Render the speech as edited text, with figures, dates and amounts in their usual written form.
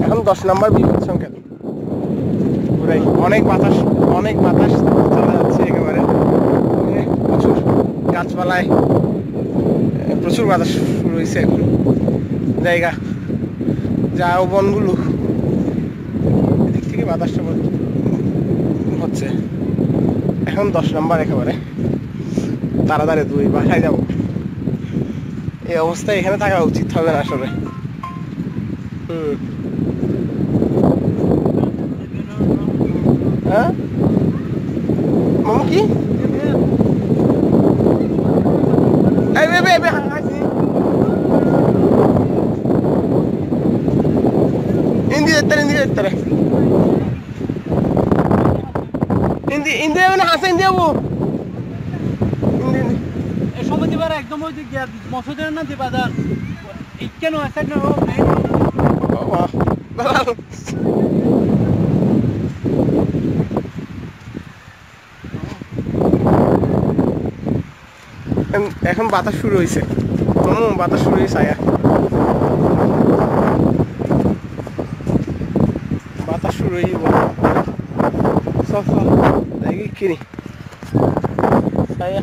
এখন 10 নম্বর বিপদ সংকেত। পুরাই অনেক বাতাস চলে যাচ্ছে একেবারে। প্রচুর গাছপালায় প্রচুর বাতাস শুরু হয়েছে এখন। জায়গা যা বনগুলো এদিক থেকে বাতাসটা হচ্ছে। এখন 10 নম্বর একেবারে তাড়াতাড়ি তুই বাসায় যাবো। এই অবস্থায় এখানে থাকা উচিত হবে না আসলে। হ্যাঁ মামু কি হিন্দি যেতে হিন্দি মানে হাসে হিন্দি যাবো সময় দিবার একদম ওই যে মসজিদের না দিবাদার কেন আছে না এখন বাতাস শুরু হয়েছে। বাতাস শুরু হয়েছে আয়া বাতাস শুরু হয়ে সব কিনি আয়া